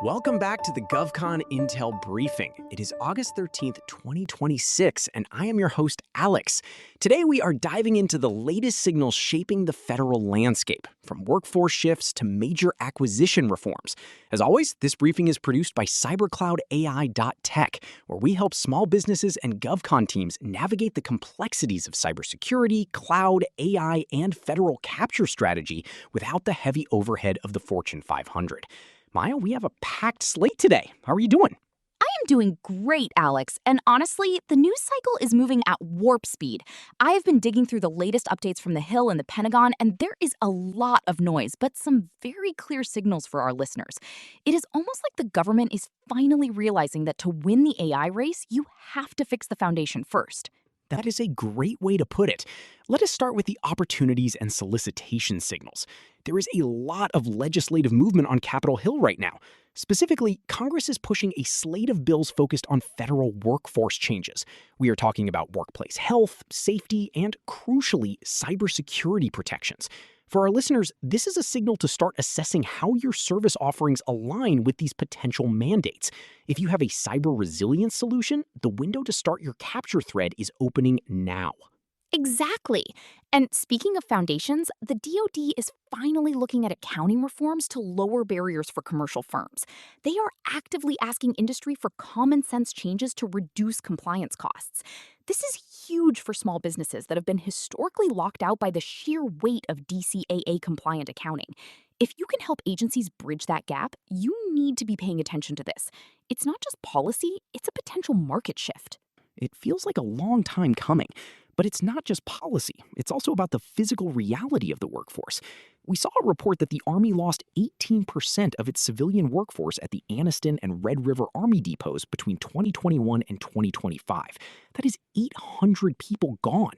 Welcome back to the GovCon Intel Briefing. It is August 13th, 2026, and I am your host, Alex. Today we are diving into the latest signals shaping the federal landscape, from workforce shifts to major acquisition reforms. As always, this briefing is produced by cybercloudai.tech, where we help small businesses and GovCon teams navigate the complexities of cybersecurity, cloud, AI, and federal capture strategy without the heavy overhead of the Fortune 500. Maya, we have a packed slate today. How are you doing? I am doing great, Alex. And honestly, the news cycle is moving at warp speed. I have been digging through the latest updates from the Hill and the Pentagon, and there is a lot of noise, but some very clear signals for our listeners. It is almost like the government is finally realizing that to win the AI race, you have to fix the foundation first. That is a great way to put it. Let us start with the opportunities and solicitation signals. There is a lot of legislative movement on Capitol Hill right now. Specifically, Congress is pushing a slate of bills focused on federal workforce changes. We are talking about workplace health, safety, and crucially, cybersecurity protections. For our listeners, this is a signal to start assessing how your service offerings align with these potential mandates. If you have a cyber resilience solution, the window to start your capture thread is opening now. Exactly. And speaking of foundations, the DoD is finally looking at accounting reforms to lower barriers for commercial firms. They are actively asking industry for common sense changes to reduce compliance costs. This is huge for small businesses that have been historically locked out by the sheer weight of DCAA compliant accounting. If you can help agencies bridge that gap, you need to be paying attention to this. It's not just policy, it's a potential market shift. It feels like a long time coming. But it's not just policy. It's also about the physical reality of the workforce. We saw a report that the Army lost 18% of its civilian workforce at the Anniston and Red River Army depots between 2021 and 2025. That is 800 people gone.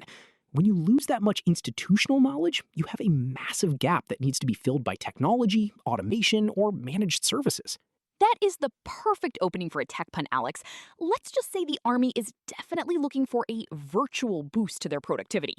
When you lose that much institutional knowledge, you have a massive gap that needs to be filled by technology, automation, or managed services. That is the perfect opening for a tech pun, Alex. Let's just say the Army is definitely looking for a virtual boost to their productivity.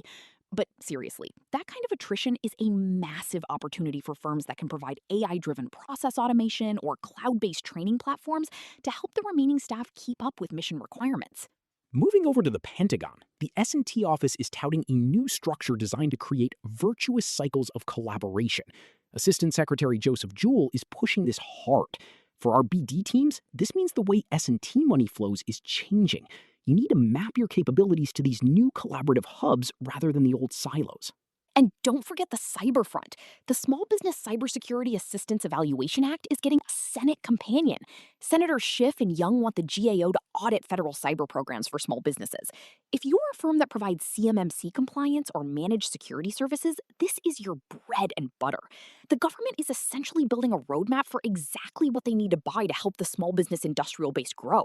But seriously, that kind of attrition is a massive opportunity for firms that can provide AI-driven process automation or cloud-based training platforms to help the remaining staff keep up with mission requirements. Moving over to the Pentagon, the S&T office is touting a new structure designed to create virtuous cycles of collaboration. Assistant Secretary Joseph Jewell is pushing this hard. For our BD teams, this means the way S&T money flows is changing. You need to map your capabilities to these new collaborative hubs rather than the old silos. And don't forget the cyber front. The Small Business Cybersecurity Assistance Evaluation Act is getting a Senate companion. Senators Schiff and Young want the GAO to audit federal cyber programs for small businesses. If you're a firm that provides CMMC compliance or managed security services, this is your bread and butter. The government is essentially building a roadmap for exactly what they need to buy to help the small business industrial base grow.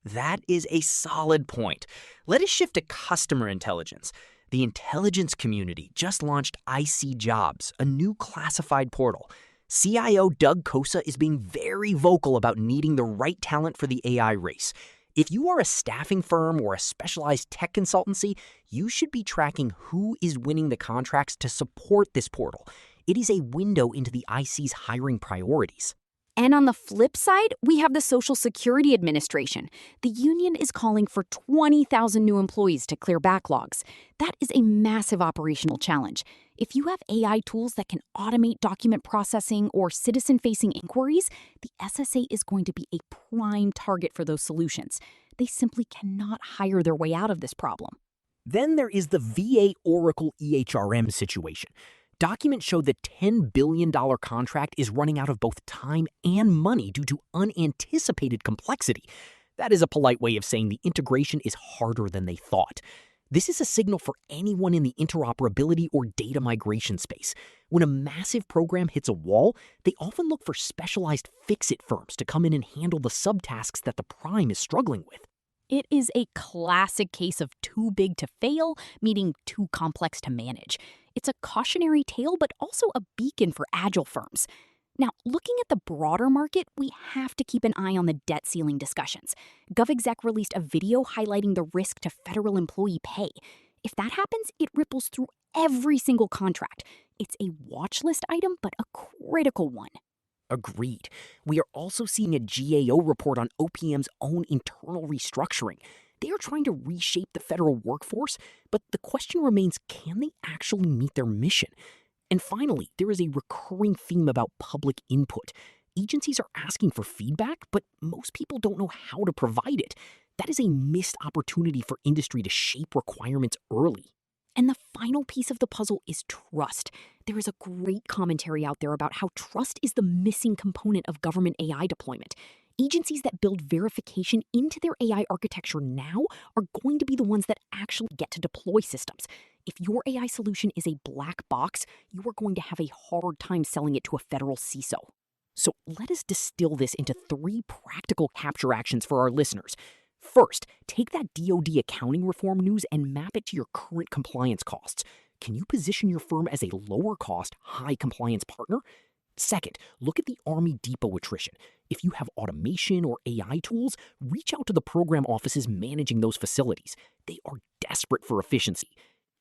That is a solid point. Let us shift to customer intelligence. The intelligence community just launched ICJobs, a new classified portal. CIO Doug Kosa is being very vocal about needing the right talent for the AI race. If you are a staffing firm or a specialized tech consultancy, you should be tracking who is winning the contracts to support this portal. It is a window into the IC's hiring priorities. And on the flip side, we have the Social Security Administration. The union is calling for 20,000 new employees to clear backlogs. That is a massive operational challenge. If you have AI tools that can automate document processing or citizen-facing inquiries, the SSA is going to be a prime target for those solutions. They simply cannot hire their way out of this problem. Then there is the VA-Oracle EHRM situation. Documents show the $10 billion contract is running out of both time and money due to unanticipated complexity. That is a polite way of saying the integration is harder than they thought. This is a signal for anyone in the interoperability or data migration space. When a massive program hits a wall, they often look for specialized fix-it firms to come in and handle the subtasks that the prime is struggling with. It is a classic case of too big to fail, meaning too complex to manage. It's a cautionary tale, but also a beacon for agile firms. Now, looking at the broader market, we have to keep an eye on the debt ceiling discussions. GovExec released a video highlighting the risk to federal employee pay. If that happens, it ripples through every single contract. It's a watch list item, but a critical one. Agreed. We are also seeing a GAO report on OPM's own internal restructuring. They are trying to reshape the federal workforce, but the question remains, can they actually meet their mission? And finally, there is a recurring theme about public input. Agencies are asking for feedback, but most people don't know how to provide it. That is a missed opportunity for industry to shape requirements early. And the final piece of the puzzle is trust. There is a great commentary out there about how trust is the missing component of government AI deployment. Agencies that build verification into their AI architecture now are going to be the ones that actually get to deploy systems. If your AI solution is a black box, you are going to have a hard time selling it to a federal CISO. So let us distill this into 3 practical capture actions for our listeners. First, take that DoD accounting reform news and map it to your current compliance costs. Can you position your firm as a lower-cost, high-compliance partner? Second, look at the Army Depot attrition. If you have automation or AI tools, reach out to the program offices managing those facilities. They are desperate for efficiency.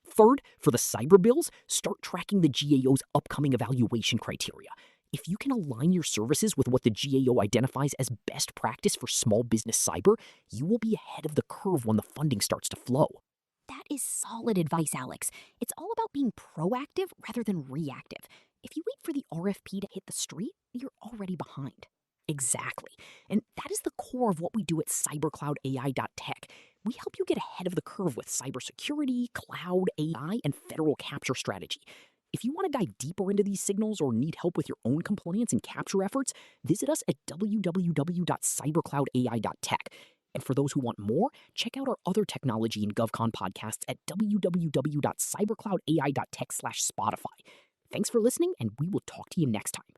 Third, for the cyber bills, start tracking the GAO's upcoming evaluation criteria. If you can align your services with what the GAO identifies as best practice for small business cyber, you will be ahead of the curve when the funding starts to flow. That is solid advice, Alex. It's all about being proactive rather than reactive. If you wait for the RFP to hit the street, you're already behind. Exactly. And that is the core of what we do at cybercloudai.tech. We help you get ahead of the curve with cybersecurity, cloud, AI, and federal capture strategy. If you want to dive deeper into these signals or need help with your own compliance and capture efforts, visit us at www.cybercloudai.tech. And for those who want more, check out our other technology and GovCon podcasts at www.cybercloudai.tech/Spotify. Thanks for listening, and we will talk to you next time.